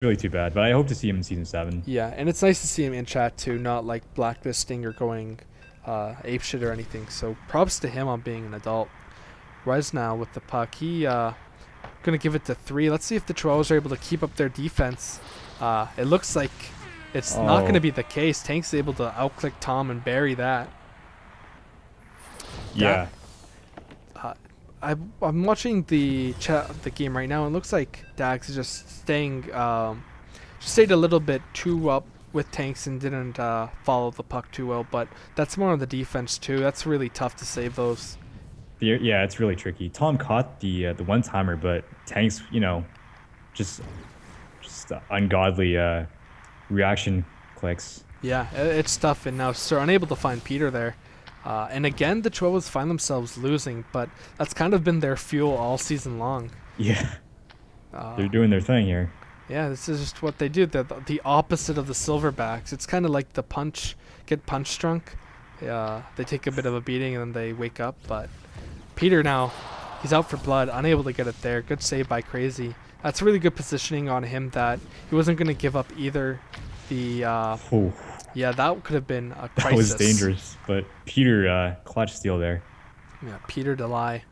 Really too bad, but I hope to see him in season 7. Yeah, and it's nice to see him in chat too, not like blacklisting or going apeshit or anything. So props to him on being an adult. Rez now with the puck. He gonna give it to 3. Let's see if the Chihuahuas are able to keep up their defense. It looks like it's not gonna Oh, be the case. Tank's able to outclick Tom and bury that. That yeah. uh, I'm watching the game right now. It looks like Dax is just stayed a little bit too up with Tanks and didn't follow the puck too well. But that's more on the defense too. That's really tough to save those. Yeah, it's really tricky. Tom caught the one timer, but Tanks, just ungodly reaction clicks. Yeah, it's tough. And now Sir unable to find Peter there. And again, the Chihuahuas find themselves losing, but that's kind of been their fuel all season long. Yeah, Uh, they're doing their thing here. Yeah, this is just what they do. They're the opposite of the Silverbacks. It's kind of like the get punch drunk. They take a bit of a beating and then they wake up. But Peter now, he's out for blood, unable to get it there. Good save by Crazy. That's really good positioning on him that he wasn't going to give up either. Oh, Yeah, that could have been a that was crisis. dangerous, but Peter clutch steal there. Yeah, Peter Delay.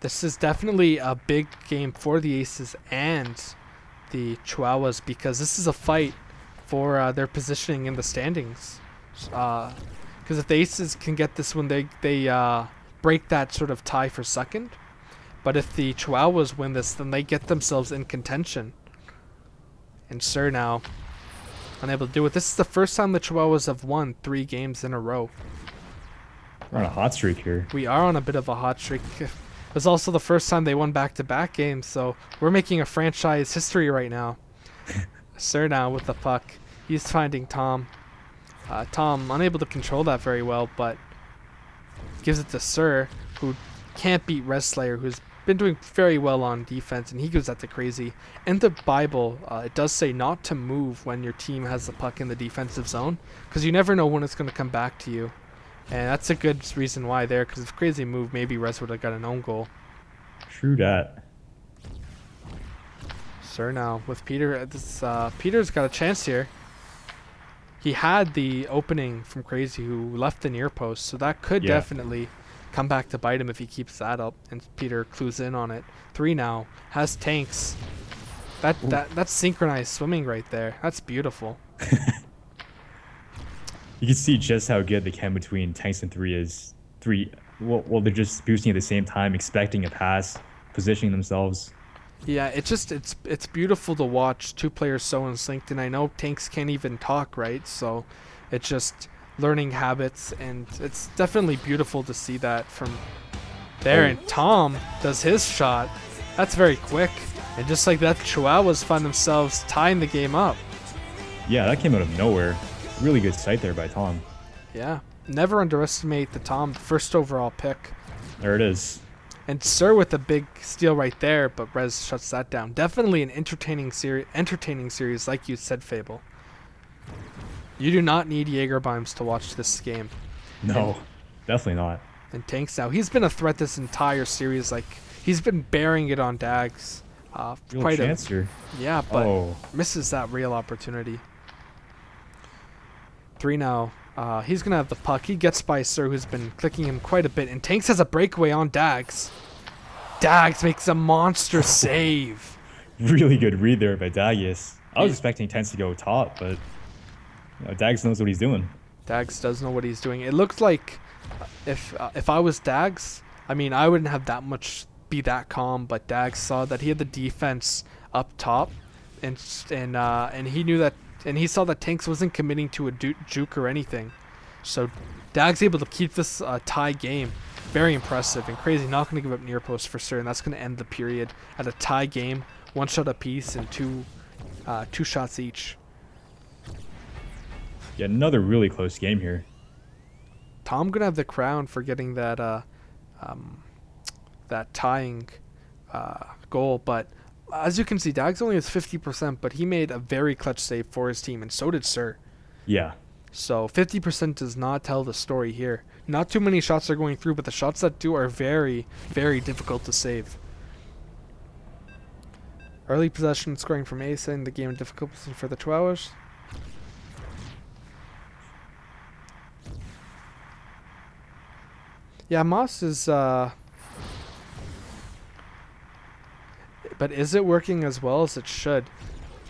This is definitely a big game for the Aces and the Chihuahuas because this is a fight for their positioning in the standings. Because if the Aces can get this one, they break that sort of tie for second. But if the Chihuahuas win this, then they get themselves in contention. And Sir now unable to do it. This is the first time the Chihuahuas have won 3 games in a row. We're on a hot streak here. We are on a bit of a hot streak. It was also the first time they won back-to-back games, so we're making a franchise history right now. Sir now with the puck. He's finding Tom. Tom unable to control that very well, but gives it to Sir, who can't beat Res Slayer, who's been doing very well on defense, and he gives that to Crazy. In the Bible, it does say not to move when your team has the puck in the defensive zone, because you never know when it's going to come back to you. And that's a good reason why there, because if Crazy moved, maybe Res would have got an own goal. True that. Sir now with Peter. Peter's got a chance here. He had the opening from Crazy, who left the near post, so that could definitely come back to bite him if he keeps that up. And Peter clues in on it. 3 now has Tanks. That's synchronized swimming right there. That's beautiful. You can see just how good the chem between Tanks and 3 is. 3, well, they're just boosting at the same time, expecting a pass, positioning themselves. Yeah, it's beautiful to watch 2 players so in sync, and I know Tanks can't even talk, right? So it's just learning habits, and it's definitely beautiful to see that from there. And Tom does his shot. That's very quick, and just like that, the Chihuahuas find themselves tying the game up. Yeah, that came out of nowhere. Really good sight there by Tom. Yeah, never underestimate the Tom, first overall pick. There it is. And Sir with a big steal right there, but Rez shuts that down. Definitely an entertaining series, like you said, Fable. You do not need Jaegerbombs to watch this game. No, definitely not. And Tanks now, he's been a threat this entire series. Like, he's been bearing it on Dags. Real Quite chance here. Yeah, but misses that real opportunity. 3 now. He's going to have the puck. He gets by Sir, who's been clicking him quite a bit. And Tanks has a breakaway on Dags. Dags makes a monster save. Really good read there by Dagius. I was expecting Tanks to go top, but Dags knows what he's doing. Dags does know what he's doing. It looked like if I was Dags, I mean, I wouldn't have be that calm, but Dags saw that he had the defense up top, and he knew that. And he saw that Tanks wasn't committing to a juke or anything. So Dag's able to keep this tie game. Very impressive. And Crazy not going to give up near post for sure. And that's going to end the period at a tie game. 1 shot apiece and 2 shots each. Yeah, another really close game here. Tom going to have the crown for getting that tying goal. But as you can see, Dags only has 50%, but he made a very clutch save for his team, and so did Sir. Yeah. So 50% does not tell the story here. Not too many shots are going through, but the shots that do are very, very difficult to save. Early possession scoring from Ace, setting the game in difficult position for the Chihuahuas. Yeah, Moss is, but is it working as well as it should?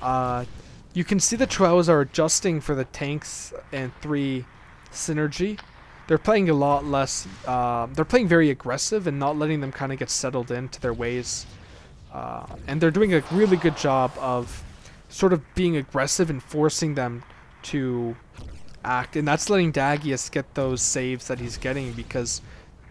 You can see the Chihuahuas are adjusting for the tanks and 3 synergy. They're playing a lot less, they're playing very aggressive and not letting them kind of get settled into their ways. And they're doing a really good job of sort of being aggressive and forcing them to act. And that's letting Dagius get those saves that he's getting, because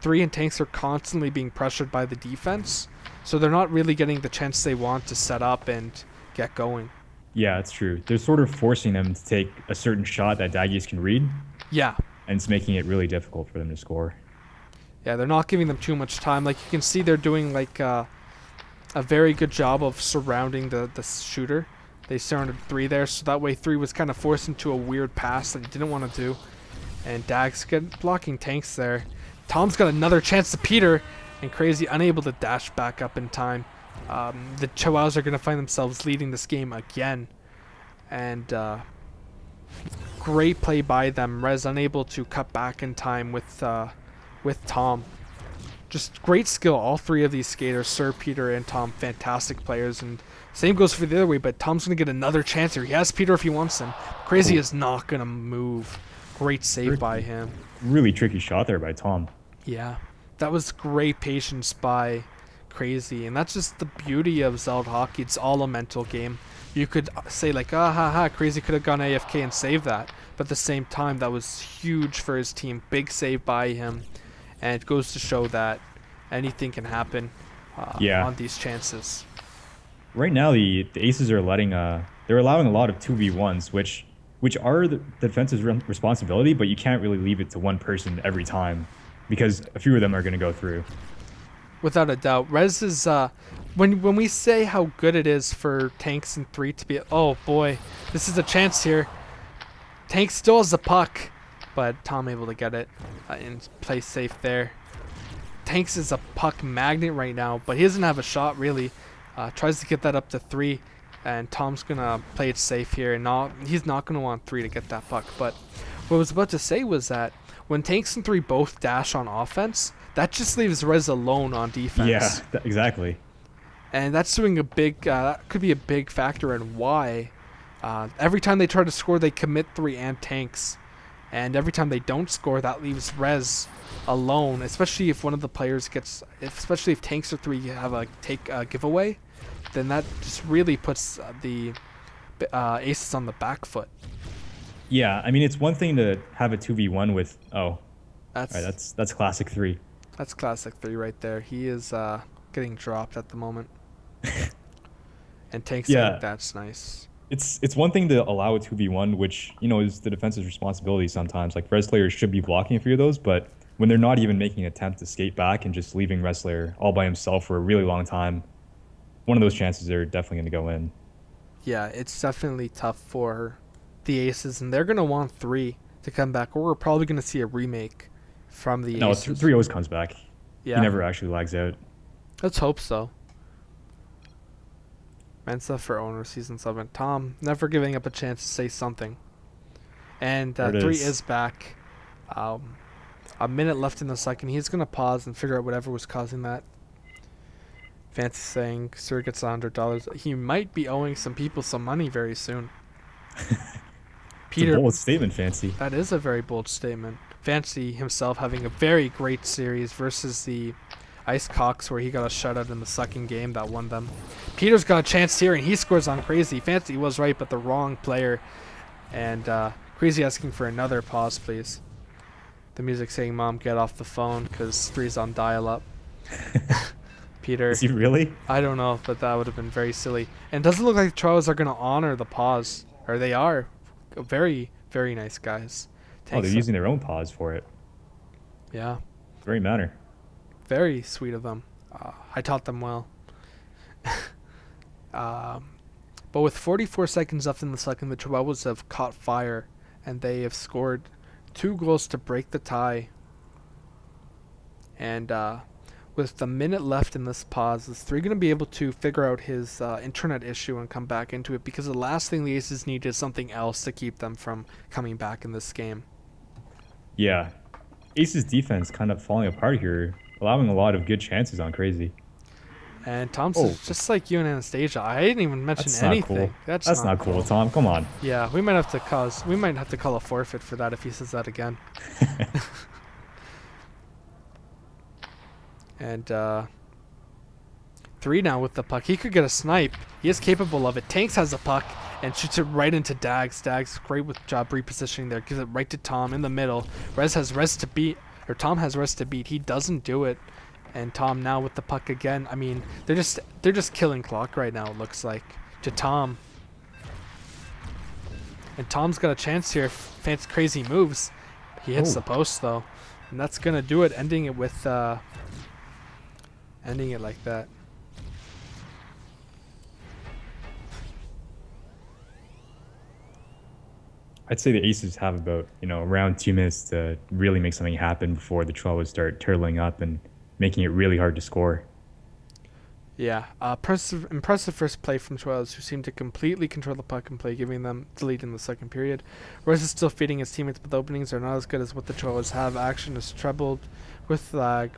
3 and tanks are constantly being pressured by the defense. So they're not really getting the chance they want to set up and get going. Yeah, it's true. They're sort of forcing them to take a certain shot that Dagius can read. Yeah. And it's making it really difficult for them to score. Yeah, they're not giving them too much time. Like, you can see they're doing, like, a very good job of surrounding the shooter. They surrounded 3 there, so that way 3 was kind of forced into a weird pass that he didn't want to do. And Dag's blocking tanks there. Tom's got another chance to Peter, and Crazy unable to dash back up in time. The Chihuahuas are going to find themselves leading this game again. And great play by them. Rez unable to cut back in time with Tom. Just great skill. All 3 of these skaters, Sir, Peter, and Tom, fantastic players. And same goes for the other way, but Tom's going to get another chance here. He has Peter if he wants him. Crazy is not going to move. Great save by him. Really tricky shot there by Tom. Yeah, that was great patience by Crazy. And that's just the beauty of Zealot hockey. It's all a mental game. You could say like, ah ha ha, Crazy could have gone AFK and saved that. But at the same time, that was huge for his team. Big save by him. And it goes to show that anything can happen on these chances. Right now, the Aces are they're allowing a lot of 2v1s, which are the defense's responsibility, but you can't really leave it to one person every time, because a few of them are going to go through. Without a doubt. Rez is, when we say how good it is for tanks and 3 to be, oh boy, this is a chance here. Tank still has the puck, but Tom able to get it and play safe there. Tanks is a puck magnet right now, but he doesn't have a shot really. Tries to get that up to 3, and Tom's gonna play it safe here, and he's not gonna want 3 to get that puck. But what I was about to say was that when tanks and 3 both dash on offense, that just leaves Rez alone on defense. Yeah, exactly. And that's doing a big, that could be a big factor in why every time they try to score, they commit 3 and tanks. And every time they don't score, that leaves Rez alone, especially if one of the players especially if tanks or 3 have a giveaway, then that just really puts the Aces on the back foot. Yeah, I mean, it's one thing to have a 2v1 with, that's classic 3. That's classic 3 right there. He is getting dropped at the moment. And tanks like that's nice. It's one thing to allow a 2v1, which, is the defense's responsibility sometimes. Like, Res players should be blocking a few of those, but when they're not even making an attempt to skate back and just leaving Res player all by himself for a really long time, one of those chances are definitely going to go in. Yeah, it's definitely tough for the Aces, and they're going to want 3 to come back, or we're probably going to see a remake from the Aces. No, 3 always comes back. Yeah. He never actually lags out. Let's hope so. Mensa for owner season 7. Tom never giving up a chance to say something. And 3 is back. A minute left in the second. He's going to pause and figure out whatever was causing that. Fancy saying Sir gets $100. He might be owing some people some money very soon. Peter, it's a bold statement, Fancy. That is a very bold statement. Fancy himself having a very great series versus the Ice Cox, where he got a shutout in the second game that won them. Peter's got a chance here, and he scores on Crazy. Fancy was right, but the wrong player. And Crazy asking for another pause, please. The music saying, "Mom, get off the phone," because 3's on dial-up. Peter. Is he really? I don't know, but that would have been very silly. And it doesn't look like the Chihuahuas are going to honor the pause. Or they are. Very, very nice guys. They're using their own pause for it. Yeah. Very manner. Very sweet of them. I taught them well. But with 44 seconds left in the second, the Chihuahuas have caught fire, and they have scored 2 goals to break the tie. And with the minute left in this pause, is 3 going to be able to figure out his internet issue and come back into it? Because the last thing the Aces need is something else to keep them from coming back in this game. Yeah. Aces defense kind of falling apart here, allowing a lot of good chances on Crazy. And Thompson's just like you and Anastasia. I didn't even mention anything. Cool. That's not cool, Tom. Come on. Yeah, we might have to call a forfeit for that if he says that again. And 3 now with the puck. He could get a snipe. He is capable of it. Tanks has a puck and shoots it right into Dags. Dags great with job repositioning there. Gives it right to Tom in the middle. Rez has res to beat, or Tom has res to beat. He doesn't do it. And Tom now with the puck again. I mean, they're just killing clock right now, it looks like, to Tom. And Tom's got a chance here. Fancy crazy moves. He hits the post though. And that's gonna do it, ending it with ending it like that. I'd say the Aces have about, around 2 minutes to really make something happen before the Chihuahuas start turtling up and making it really hard to score. Yeah, impressive first play from Chihuahuas, who seemed to completely control the puck and play, giving them the lead in the second period. Rose is still feeding his teammates, but the openings are not as good as what the Chihuahuas have. Action is troubled with lag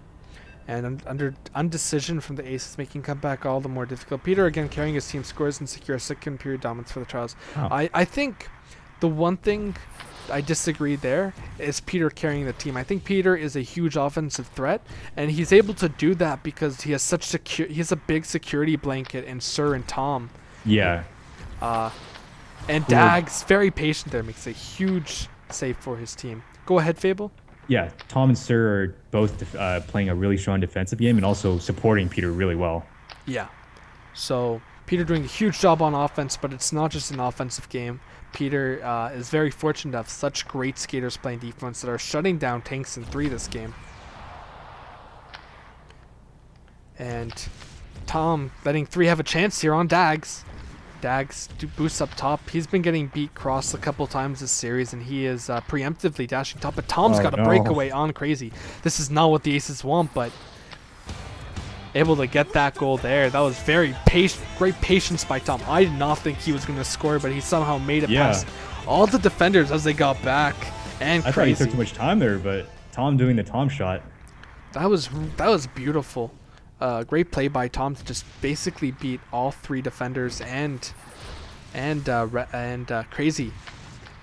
and under undecision from the Aces, making comeback all the more difficult. Peter again carrying his team, scores and secures second period dominance for the Chihuahuas. Oh. I think the one thing I disagree there is Peter carrying the team. I think Peter is a huge offensive threat, and he's able to do that because he has he has a big security blanket in Sir and Tom. Yeah. And Dags, very patient there, makes a huge save for his team. Go ahead, Fable. Yeah, Tom and Sir are both playing a really strong defensive game and also supporting Peter really well. Yeah. So Peter doing a huge job on offense, but it's not just an offensive game. Peter is very fortunate to have such great skaters playing defense that are shutting down Tanks in 3 this game. And Tom letting 3 have a chance here on Dags. Dags boosts up top. He's been getting beat cross a couple times this series, and he is preemptively dashing top. But Tom's got a breakaway on Crazy. This is not what the Aces want, but able to get that goal there. That was very great patience by Tom. I did not think he was going to score, but he somehow made it past all the defenders as they got back. And I thought he took too much time there, but Tom doing the Tom shot. That was beautiful. Great play by Tom to just basically beat all 3 defenders and Crazy.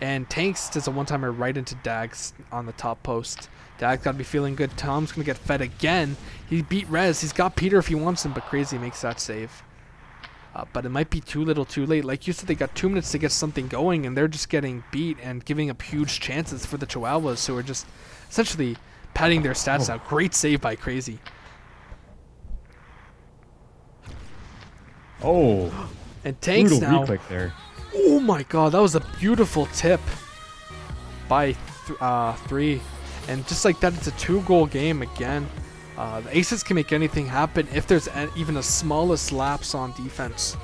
And Tanks does a one-timer right into Dags on the top post. Dags got to be feeling good. Tom's going to get fed again. He beat Rez. He's got Peter if he wants him, but Crazy makes that save. But it might be too little too late. Like you said, they got 2 minutes to get something going, and they're just getting beat and giving up huge chances for the Chihuahuas, who are just essentially padding their stats out. Great save by Crazy. Oh, and Tanks now. There. Oh my God, that was a beautiful tip by 3. And just like that, it's a 2-goal game again. The Aces can make anything happen if there's even a smallest lapse on defense.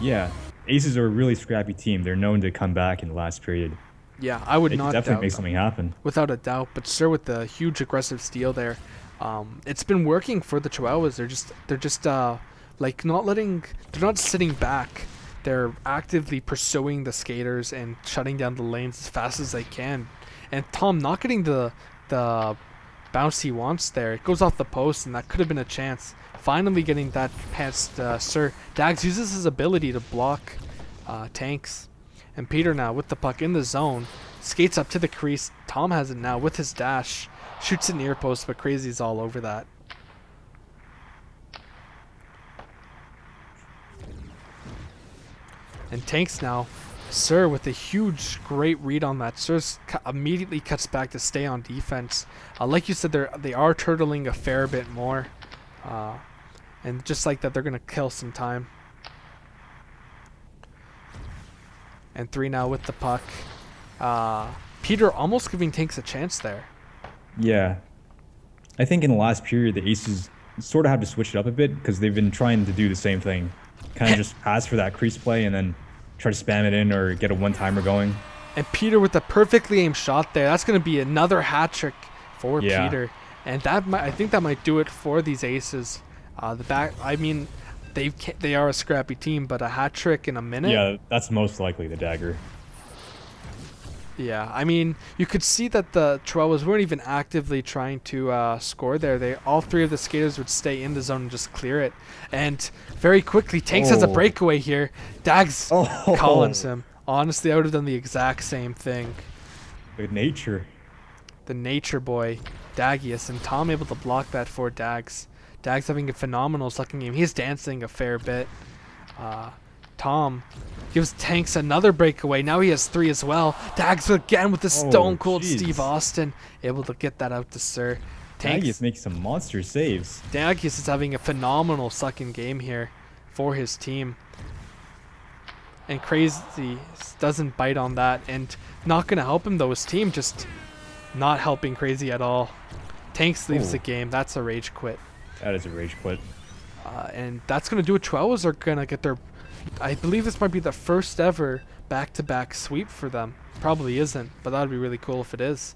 Yeah, Aces are a really scrappy team. They're known to come back in the last period. Yeah, I would not doubt. Definitely make something happen. Without a doubt, but Sir with the huge aggressive steal there. It's been working for the Chihuahuas. They're just like they're not sitting back. They're actively pursuing the skaters and shutting down the lanes as fast as they can. And Tom not getting the bounce he wants there. It goes off the post, and that could have been a chance. Finally getting that past Sir. Dags uses his ability to block Tanks. And Peter now with the puck in the zone. Skates up to the crease. Tom has it now with his dash. Shoots it near post, but Crazy's all over that. And Tanks now. Sir with a huge, great read on that. Sir immediately cuts back to stay on defense. Like you said, they are turtling a fair bit more. And just like that, they're going to kill some time. And 3 now with the puck. Peter almost giving Tanks a chance there. Yeah. I think in the last period, the Aces sort of have to switch it up a bit because they've been trying to do the same thing. Kind of just pass for that crease play and then try to spam it in or get a one-timer going. And Peter with a perfectly aimed shot there. That's going to be another hat trick for Peter. And I think that might do it for these aces. I mean, they are a scrappy team, but a hat trick in a minute. Yeah, that's most likely the dagger. Yeah, I mean, you could see that the Chihuahuas weren't even actively trying to score there. All three of the skaters would stay in the zone and just clear it. And very quickly, Tanks has a breakaway here. Dags Collins him. Honestly, I would have done the exact same thing. The nature. The nature boy, Dagius, and Tom able to block that for Dags. Dags having a phenomenal second game. He's dancing a fair bit. Tom gives Tanks another breakaway. Now he has 3 as well. Dags again with the stone cold Steve Austin. Able to get that out to Sir. Dagius makes some monster saves. Dagius is having a phenomenal second game here for his team. And Crazy doesn't bite on that. And not going to help him though. His team just not helping Crazy at all. Tanks leaves the game. That's a rage quit. That is a rage quit. And that's going to do it. Chihuahuas are going to get their... I believe this might be the first ever back-to-back sweep for them. Probably isn't, but that would be really cool if it is.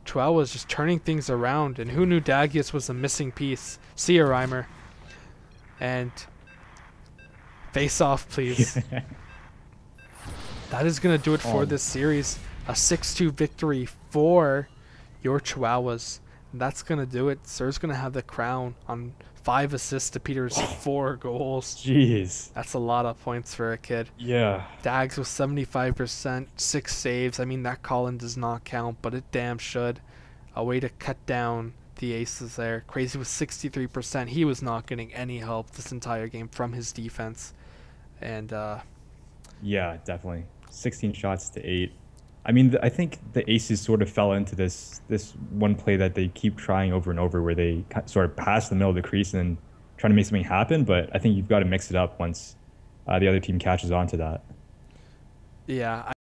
Chihuahuas just turning things around, and who knew Dagius was a missing piece? See ya, Reimer. And face off, please. That is going to do it for this series. A 6-2 victory for your Chihuahuas. And that's going to do it. Sir's going to have the crown on 5 assists to Peter's 4 goals. Jeez. That's a lot of points for a kid. Yeah. Dags with 75%, 6 saves. I mean, that call-in does not count, but it damn should. A way to cut down the aces there. Crazy with 63%. He was not getting any help this entire game from his defense. And, yeah, definitely. 16 shots to 8. I mean, I think the aces sort of fell into this one play that they keep trying over and over, where they sort of pass the middle of the crease and trying to make something happen. But I think you've got to mix it up once the other team catches on to that. Yeah.